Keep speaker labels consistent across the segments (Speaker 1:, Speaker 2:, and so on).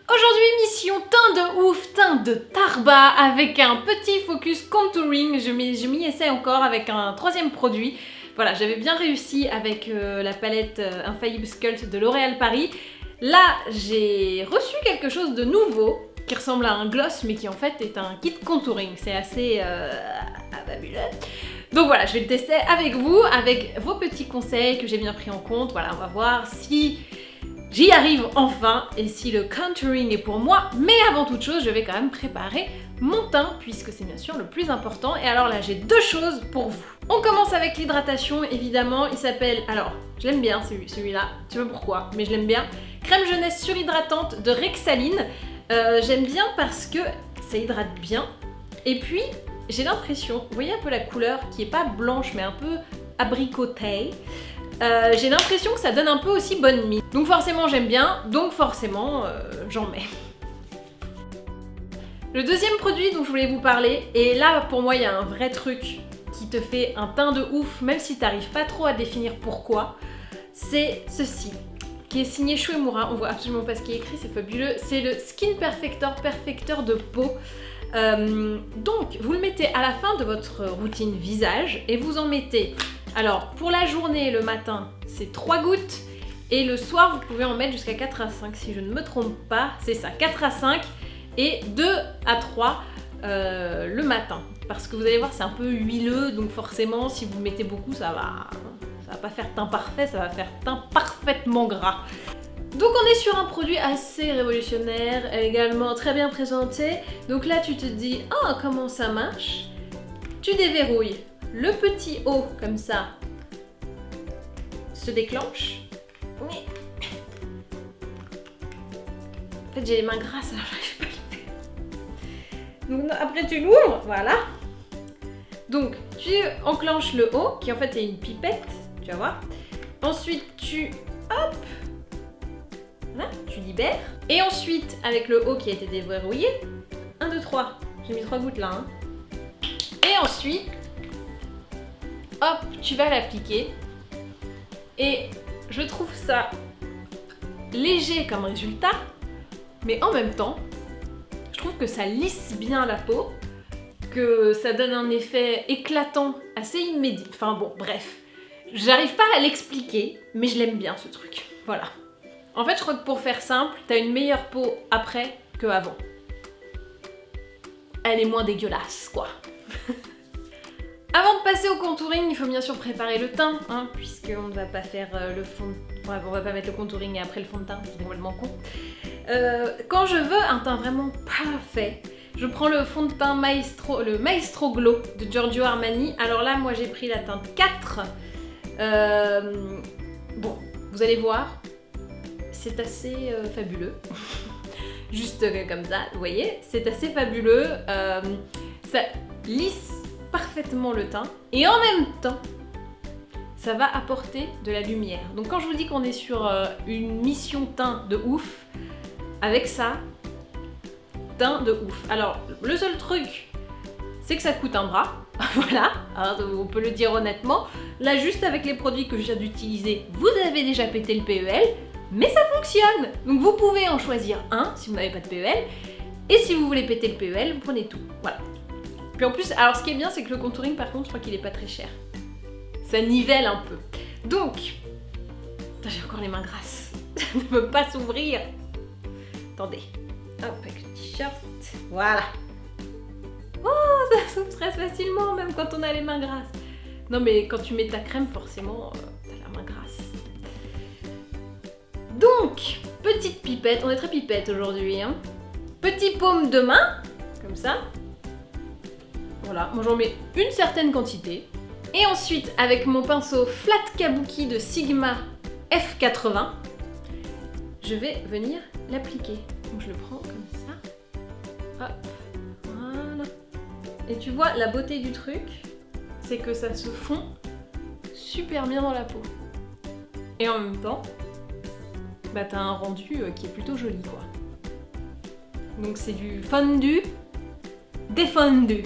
Speaker 1: Aujourd'hui, mission teint de ouf, teint de tarba avec un petit focus contouring. Je m'y essaie encore avec un troisième produit. Voilà, j'avais bien réussi avec la palette Infallible Sculpt de L'Oréal Paris. Là, j'ai reçu quelque chose de nouveau qui ressemble à un gloss mais qui en fait est un kit contouring. C'est assez fabuleux. Donc voilà, je vais le tester avec vous, avec vos petits conseils que j'ai bien pris en compte. Voilà, on va voir si j'y arrive enfin et si le contouring est pour moi. Mais avant toute chose, je vais quand même préparer mon teint puisque c'est bien sûr le plus important. Et alors là, j'ai deux choses pour vous. On commence avec l'hydratation, évidemment. Il s'appelle, alors, je l'aime bien celui-là, je sais pas pourquoi, mais je l'aime bien. Crème jeunesse surhydratante de Rexaline. J'aime bien parce que ça hydrate bien. Et puis, j'ai l'impression, vous voyez un peu la couleur qui est pas blanche mais un peu abricotée. J'ai l'impression que ça donne un peu aussi bonne mine. Donc forcément j'aime bien, donc forcément j'en mets. Le deuxième produit dont je voulais vous parler, et là pour moi il y a un vrai truc qui te fait un teint de ouf, même si t'arrives pas trop à définir pourquoi, c'est ceci, qui est signé Shuemura. On voit absolument pas ce qui est écrit, c'est fabuleux. C'est le Skin Perfector de peau. Donc vous le mettez à la fin de votre routine visage et vous en mettez, alors pour la journée le matin c'est 3 gouttes et le soir vous pouvez en mettre jusqu'à 4 à 5 si je ne me trompe pas, c'est ça, 4 à 5 et 2 à 3 le matin, parce que vous allez voir c'est un peu huileux, donc forcément si vous mettez beaucoup ça va pas faire teint parfait, ça va faire teint parfaitement gras. Donc on est sur un produit assez révolutionnaire, également très bien présenté. Donc là tu te dis, oh comment ça marche? Tu déverrouilles le petit haut comme ça, se déclenche. Mais... en fait j'ai les mains grasses alors j'arrive pas à le faire. Donc après tu l'ouvres, voilà. Donc tu enclenches le haut qui en fait est une pipette, tu vas voir. Ensuite tu... hop! Là, tu libères. Et ensuite, avec le haut qui a été déverrouillé, 1, 2, 3. J'ai mis 3 gouttes là. Hein. Et ensuite, hop, tu vas l'appliquer. Et je trouve ça léger comme résultat, mais en même temps, je trouve que ça lisse bien la peau, que ça donne un effet éclatant assez immédiat. Enfin bon, bref. J'arrive pas à l'expliquer, mais je l'aime bien ce truc. Voilà. En fait, je crois que pour faire simple, t'as une meilleure peau après que avant. Elle est moins dégueulasse, quoi. Avant de passer au contouring, il faut bien sûr préparer le teint, hein, puisqu'on ne va pas faire le fond... Bref, on va pas mettre le contouring et après le fond de teint, c'est complètement con. Quand je veux un teint vraiment parfait, je prends le fond de teint le Maestro Glow de Giorgio Armani. Alors là, moi j'ai pris la teinte 4. Bon, vous allez voir. C'est assez fabuleux, juste comme ça, vous voyez, c'est assez fabuleux, ça lisse parfaitement le teint et en même temps, ça va apporter de la lumière. Donc quand je vous dis qu'on est sur une mission teint de ouf, avec ça, teint de ouf. Alors, le seul truc, c'est que ça coûte un bras, voilà, alors, on peut le dire honnêtement. Là, juste avec les produits que je viens d'utiliser, vous avez déjà pété le PEL, mais ça fonctionne. Donc vous pouvez en choisir un si vous n'avez pas de PEL, et si vous voulez péter le PEL, vous prenez tout, voilà. Puis en plus, alors ce qui est bien, c'est que le contouring, par contre, je crois qu'il est pas très cher. Ça nivelle un peu. Donc, putain, j'ai encore les mains grasses, ça ne peut pas s'ouvrir. Attendez, hop, avec le t-shirt, voilà. Oh, ça s'ouvre très facilement, même quand on a les mains grasses. Non mais quand tu mets ta crème, forcément, t'as la main grasse. Donc, petite pipette, on est très pipette aujourd'hui, hein. Petit paume de main, comme ça. Voilà, moi j'en mets une certaine quantité. Et ensuite, avec mon pinceau Flat Kabuki de Sigma F80, je vais venir l'appliquer. Donc je le prends comme ça. Hop, voilà. Et tu vois, la beauté du truc, c'est que ça se fond super bien dans la peau. Et en même temps, bah t'as un rendu qui est plutôt joli, quoi. Donc c'est du fondu défondu.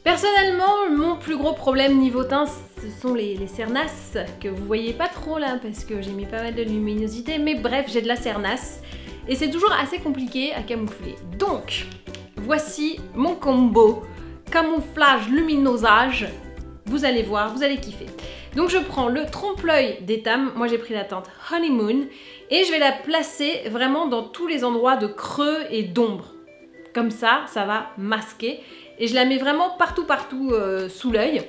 Speaker 1: Personnellement, mon plus gros problème niveau teint, ce sont les cernas, que vous voyez pas trop là, parce que j'ai mis pas mal de luminosité, mais bref, j'ai de la cernasse. et c'est toujours assez compliqué à camoufler. Donc, voici mon combo camouflage luminosage. Vous allez voir, vous allez kiffer. Donc je prends le trompe-l'œil d'Etam, moi j'ai pris la teinte Honeymoon, et je vais la placer vraiment dans tous les endroits de creux et d'ombre. Comme ça, ça va masquer. Et je la mets vraiment partout sous l'œil.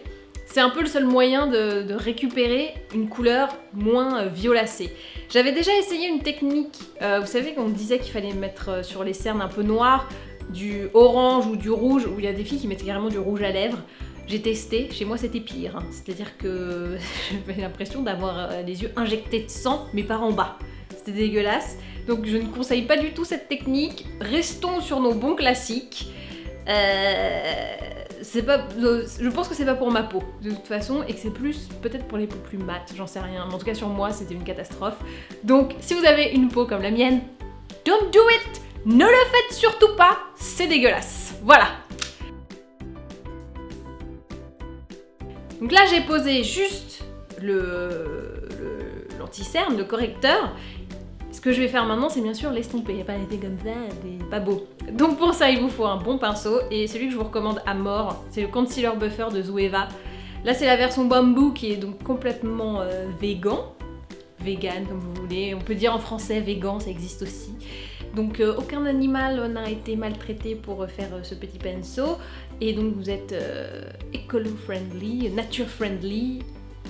Speaker 1: C'est un peu le seul moyen de récupérer une couleur moins violacée. J'avais déjà essayé une technique, vous savez qu'on disait qu'il fallait mettre sur les cernes un peu noires, du orange ou du rouge, où il y a des filles qui mettaient carrément du rouge à lèvres. J'ai testé, chez moi c'était pire, hein. C'est-à-dire que j'avais l'impression d'avoir les yeux injectés de sang, mais par en bas. C'était dégueulasse, donc je ne conseille pas du tout cette technique. Restons sur nos bons classiques. Je pense que c'est pas pour ma peau, de toute façon, et que c'est plus peut-être pour les peaux plus mates, j'en sais rien. Mais en tout cas sur moi, c'était une catastrophe. Donc si vous avez une peau comme la mienne, don't do it! Ne le faites surtout pas, c'est dégueulasse. Voilà. Donc là, j'ai posé juste l'anti-cerne, le correcteur. Ce que je vais faire maintenant, c'est bien sûr l'estomper, pas l'été comme ça, c'est pas beau. Donc pour ça, il vous faut un bon pinceau, et celui que je vous recommande à mort, c'est le Concealer Buffer de Zoeva. Là, c'est la version bambou qui est donc complètement vegan comme vous voulez. On peut dire en français vegan, ça existe aussi. Donc aucun animal n'a été maltraité pour faire ce petit pinceau, et donc vous êtes écolo-friendly, nature-friendly,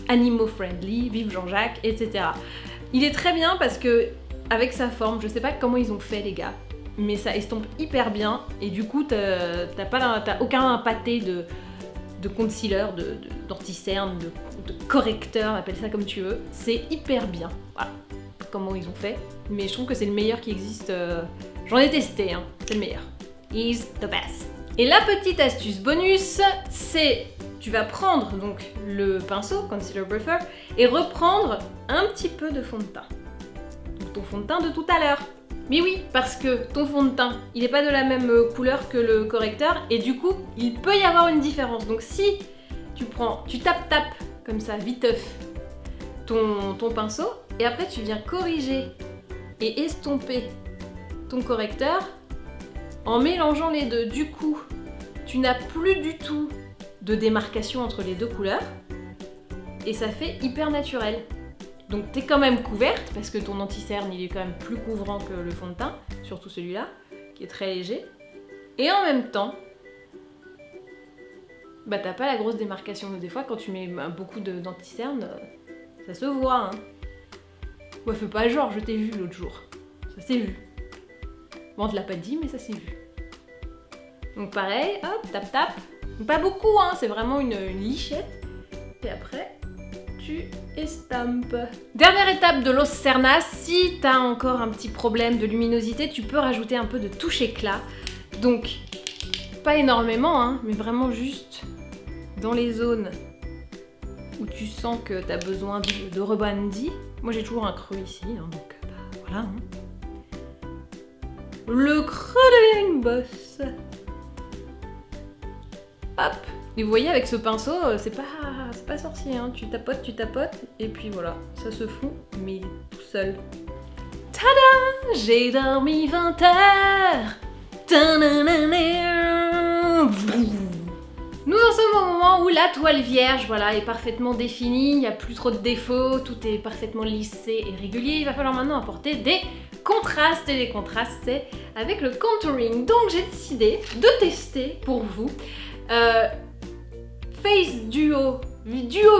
Speaker 1: animaux-friendly, vive Jean-Jacques, etc. Il est très bien parce que avec sa forme, je sais pas comment ils ont fait les gars, mais ça estompe hyper bien, et du coup t'as aucun pâté de concealer, d'anti-cerne, de correcteur, appelle ça comme tu veux, c'est hyper bien. Voilà comment ils ont fait, mais je trouve que c'est le meilleur qui existe. J'en ai testé, hein. C'est le meilleur. He's the best. Et la petite astuce bonus, c'est tu vas prendre donc le pinceau Concealer Buffer et reprendre un petit peu de fond de teint. Donc ton fond de teint de tout à l'heure. Mais oui, parce que ton fond de teint, il n'est pas de la même couleur que le correcteur, et du coup, il peut y avoir une différence. Donc si tu tapes comme ça, viteuf, ton pinceau, et après tu viens corriger et estomper ton correcteur en mélangeant les deux. Du coup, tu n'as plus du tout de démarcation entre les deux couleurs, et ça fait hyper naturel. Donc t'es quand même couverte, parce que ton anti-cerne il est quand même plus couvrant que le fond de teint, surtout celui-là, qui est très léger. Et en même temps, bah t'as pas la grosse démarcation. Des fois quand tu mets beaucoup d'anti-cerne, ça se voit, hein. Ouais, fais pas genre, je t'ai vu l'autre jour. Ça s'est vu. Bon, on te l'a pas dit, mais ça s'est vu. Donc pareil, hop, tape. Donc, pas beaucoup, hein, c'est vraiment une lichette. Et après, tu estampes. Dernière étape de l'os cernas, si t'as encore un petit problème de luminosité, tu peux rajouter un peu de touche éclat. Donc, pas énormément, hein, mais vraiment juste dans les zones où tu sens que t'as besoin de rebandi. Moi j'ai toujours un creux ici, hein, donc bah, voilà. Hein. Le creux devient une bosse. Hop. Et vous voyez, avec ce pinceau, c'est pas sorcier, hein. Tu tapotes, et puis voilà, ça se fout, mais il est tout seul. Tada! J'ai dormi 20 heures. Nous en sommes au moment où la toile vierge, voilà, est parfaitement définie, il n'y a plus trop de défauts, tout est parfaitement lissé et régulier. Il va falloir maintenant apporter des contrastes, et les contrastes, c'est avec le contouring. Donc j'ai décidé de tester pour vous Face Duo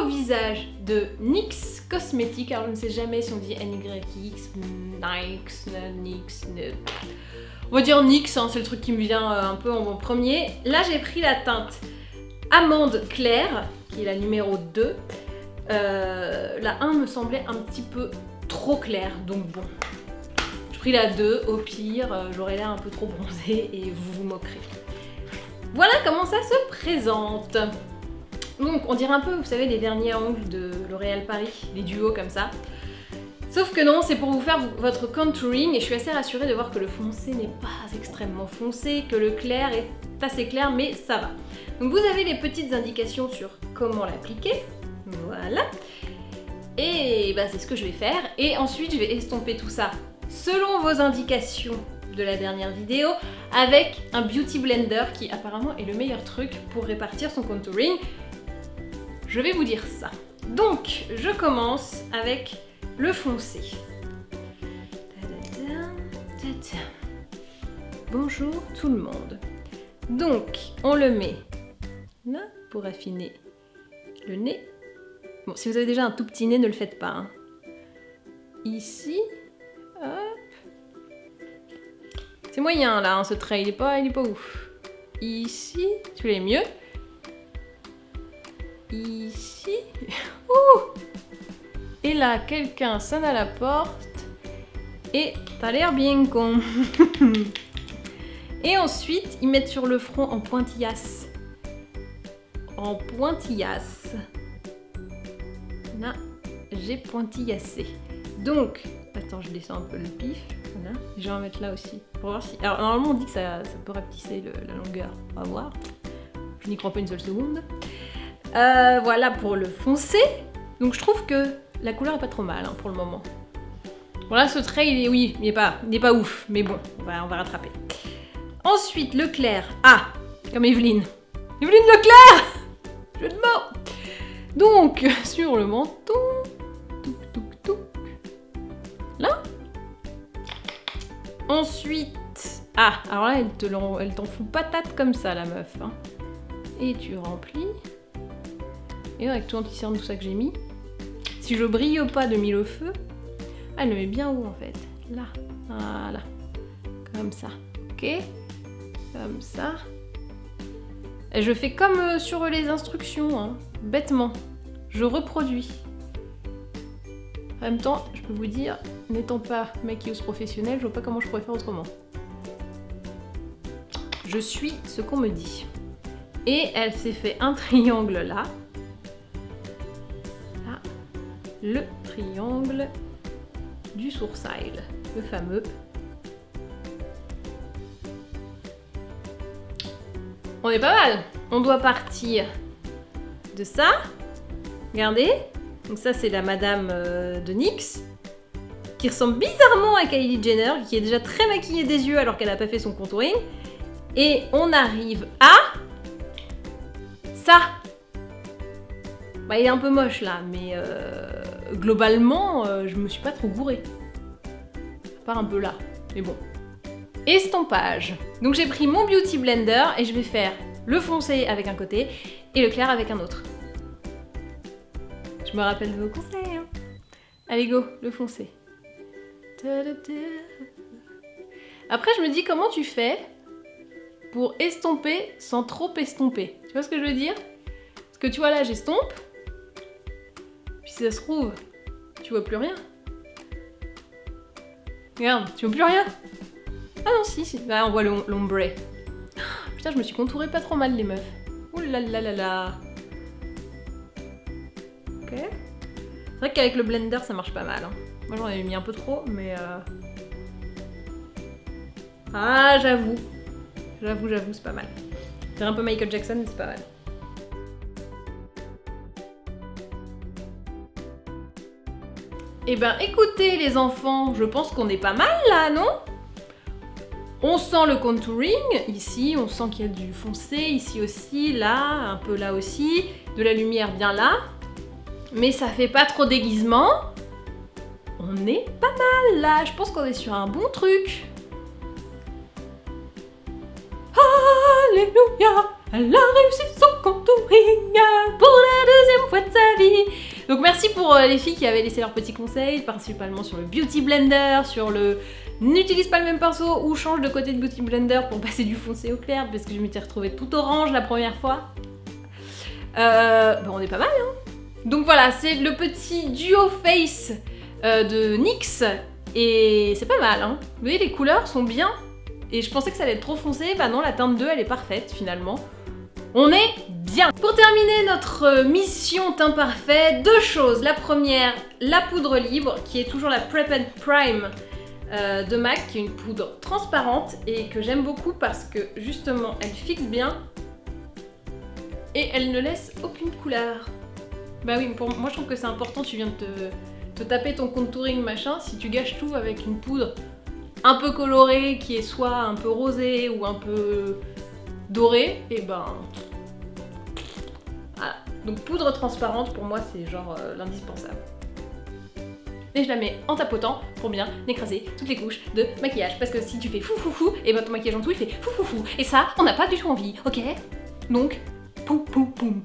Speaker 1: visage de NYX Cosmetics. Alors je ne sais jamais si on dit NYX, NYX, on va dire NYX, hein, c'est le truc qui me vient un peu en premier. Là j'ai pris la teinte Amande Claire, qui est la numéro 2. La 1 me semblait un petit peu trop claire, donc bon. J'ai pris la 2, au pire, j'aurais l'air un peu trop bronzée et vous vous moquerez. Voilà comment ça se présente. Donc on dirait un peu, vous savez, les derniers angles de L'Oréal Paris, les duos comme ça. Sauf que non, c'est pour vous faire votre contouring, et je suis assez rassurée de voir que le foncé n'est pas extrêmement foncé, que le clair est assez clair, mais ça va. Donc vous avez les petites indications sur comment l'appliquer, voilà. Et bah c'est ce que je vais faire, et ensuite je vais estomper tout ça selon vos indications de la dernière vidéo, avec un Beauty Blender qui apparemment est le meilleur truc pour répartir son contouring. Je vais vous dire ça. Donc, je commence avec le foncé. Bonjour tout le monde. Donc, on le met là pour affiner le nez. Bon, si vous avez déjà un tout petit nez, ne le faites pas. Hein. Ici, hop. C'est moyen là, hein, ce trait, il est pas ouf. Ici, celui-là est mieux. Ici, ouh. Et là, quelqu'un sonne à la porte. Et t'as l'air bien con. Et ensuite, ils mettent sur le front en pointillasse. En pointillasse. Là, j'ai pointillassé. Donc, attends, je descends un peu le pif. Voilà. Je vais en mettre là aussi. Pour voir si. Alors, normalement, on dit que ça peut rapetisser la longueur. On va voir. Je n'y crois pas une seule seconde. Voilà pour le foncé. Donc, je trouve que la couleur est pas trop mal hein, pour le moment. Bon, là, ce trait, il est pas ouf. Mais bon, on va rattraper. Ensuite, le clair. Ah, comme Evelyne. Evelyne Leclerc. Jeu de mots. Donc, sur le menton. Touc, touc, touc. Là. Ensuite. Ah, alors là, elle t'en fout patate comme ça, la meuf. Hein. Et tu remplis. Et avec tout anti-cerne, tout ça que j'ai mis. Si je brille pas de mille au feu. Elle le met bien où en fait? Là. Voilà. Comme ça. Ok. Comme ça. Et je fais comme sur les instructions, hein. Bêtement. Je reproduis. En même temps, je peux vous dire, n'étant pas maquilleuse professionnelle, je vois pas comment je pourrais faire autrement. Je suis ce qu'on me dit. Et elle s'est fait un triangle là. Là. Le triangle du sourcil. Le fameux. On est pas mal. On doit partir de ça. Regardez. Donc ça, c'est la madame de NYX. Qui ressemble bizarrement à Kylie Jenner. Qui est déjà très maquillée des yeux alors qu'elle n'a pas fait son contouring. Et on arrive à... ça. Bah, il est un peu moche là. Mais globalement, je me suis pas trop gourée. À part un peu là. Mais bon. Estampage. Donc j'ai pris mon Beauty Blender et je vais faire le foncé avec un côté et le clair avec un autre. Je me rappelle de vos conseils. Hein. Allez go, le foncé. Après je me dis comment tu fais pour estomper sans trop estomper. Tu vois ce que je veux dire? Parce que tu vois là j'estompe. Puis si ça se trouve, tu vois plus rien. Regarde, tu vois plus rien. Ah non, si, là on voit l'ombre. Putain, je me suis contourée pas trop mal les meufs. Ouh là là là là. Ok. C'est vrai qu'avec le blender ça marche pas mal. Hein. Moi j'en avais mis un peu trop, mais... Ah, j'avoue. J'avoue, c'est pas mal. C'est un peu Michael Jackson, mais c'est pas mal. Eh ben écoutez les enfants, je pense qu'on est pas mal là, non? On sent le contouring, ici, on sent qu'il y a du foncé, ici aussi, là, un peu là aussi, de la lumière bien là. Mais ça fait pas trop déguisement. On est pas mal là, je pense qu'on est sur un bon truc. Alléluia, elle a réussi son contouring pour la deuxième fois de sa vie. Donc merci pour les filles qui avaient laissé leurs petits conseils, principalement sur le Beauty Blender, sur le... N'utilise pas le même pinceau ou change de côté de Beauty Blender pour passer du foncé au clair parce que je m'étais retrouvée tout orange la première fois. On est pas mal hein. Donc voilà, c'est le petit duo face de NYX et c'est pas mal hein. Vous voyez les couleurs sont bien et je pensais que ça allait être trop foncé, bah non la teinte 2 elle est parfaite finalement. On est bien. Pour terminer notre mission teint parfait, deux choses. La première, la poudre libre qui est toujours la Prep and Prime de MAC, qui est une poudre transparente et que j'aime beaucoup parce que justement elle fixe bien et elle ne laisse aucune couleur. Bah oui, pour moi je trouve que c'est important, tu viens de te te taper ton contouring machin si tu gâches tout avec une poudre un peu colorée qui est soit un peu rosée ou un peu dorée, et ben voilà. Donc poudre transparente pour moi c'est genre l'indispensable. Et je la mets en tapotant pour bien écraser toutes les couches de maquillage. Parce que si tu fais fou fou fou, et ben ton maquillage en dessous il fait fou fou fou. Et ça, on n'a pas du tout envie, ok? Donc, poum poum poum.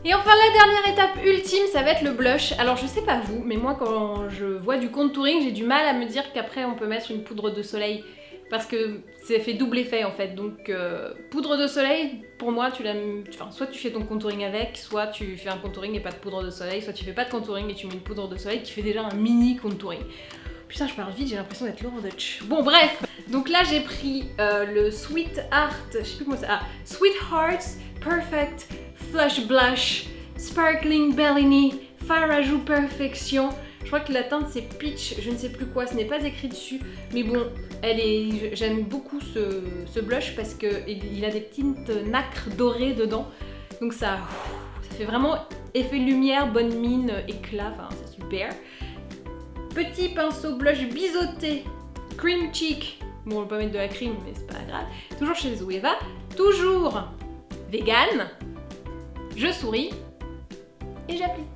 Speaker 1: Et enfin la dernière étape ultime, ça va être le blush. Alors je sais pas vous, mais moi quand je vois du contouring, j'ai du mal à me dire qu'après on peut mettre une poudre de soleil. Parce que ça fait double effet en fait. Donc poudre de soleil, pour moi, soit tu fais ton contouring avec, soit tu fais un contouring et pas de poudre de soleil, soit tu fais pas de contouring et tu mets une poudre de soleil qui fait déjà un mini contouring. Putain, je parle vite, j'ai l'impression d'être Laura Dutch. Bon bref, donc là j'ai pris le Sweetheart, je sais plus comment ça. Sweethearts Perfect Flush Blush Sparkling Bellini Farajou Perfection. Je crois que la teinte c'est Peach, je ne sais plus quoi, ce n'est pas écrit dessus, mais bon, j'aime beaucoup ce blush parce qu'il a des petites nacres dorées dedans, donc ça fait vraiment effet lumière, bonne mine, éclat, enfin c'est super. Petit pinceau blush biseauté, cream cheek, bon on peut pas mettre de la cream mais c'est pas grave, toujours chez Zoeva, toujours vegan, je souris et j'applique.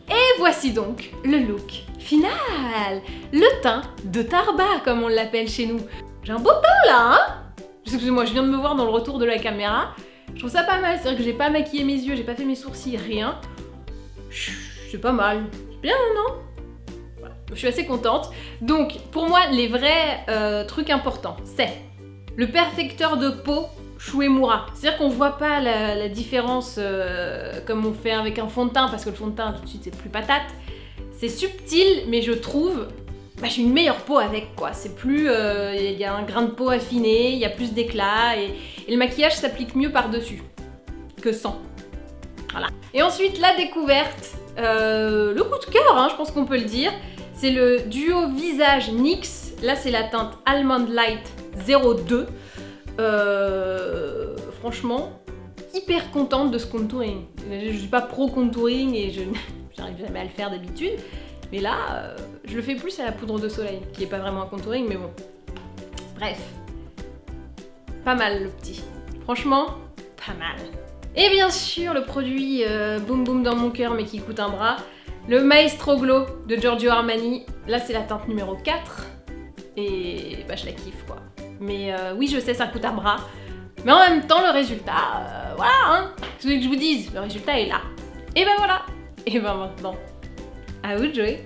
Speaker 1: Et voici donc le look final, le teint de Tarba comme on l'appelle chez nous. J'ai un beau teint là, hein? Excusez-moi, je viens de me voir dans le retour de la caméra. Je trouve ça pas mal, c'est-à-dire que j'ai pas maquillé mes yeux, j'ai pas fait mes sourcils, rien. C'est pas mal, c'est bien non? Voilà. Je suis assez contente. Donc pour moi, les vrais trucs importants, c'est le perfecteur de peau Shuemura. C'est-à-dire qu'on voit pas la différence comme on fait avec un fond de teint, parce que le fond de teint tout de suite c'est plus patate. C'est subtil, mais je trouve j'ai une meilleure peau avec quoi. C'est plus, y a un grain de peau affiné, il y a plus d'éclat et le maquillage s'applique mieux par-dessus que sans. Voilà. Et ensuite la découverte, le coup de cœur, hein, je pense qu'on peut le dire, c'est le duo visage NYX. Là c'est la teinte Almond Light 02. Franchement, hyper contente de ce contouring. Je suis pas pro contouring et j'arrive jamais à le faire d'habitude, mais là, je le fais plus à la poudre de soleil, qui est pas vraiment un contouring, mais bon. Bref, pas mal le petit. Franchement, pas mal. Et bien sûr, le produit boum boum dans mon cœur, mais qui coûte un bras, le Maestro Glow de Giorgio Armani. Là, c'est la teinte numéro 4, et je la kiffe quoi. Mais oui, je sais, ça coûte un bras. Mais en même temps, le résultat, voilà, hein. Ce que je vous dise, le résultat est là. Et ben voilà. Et ben maintenant, à vous de jouer.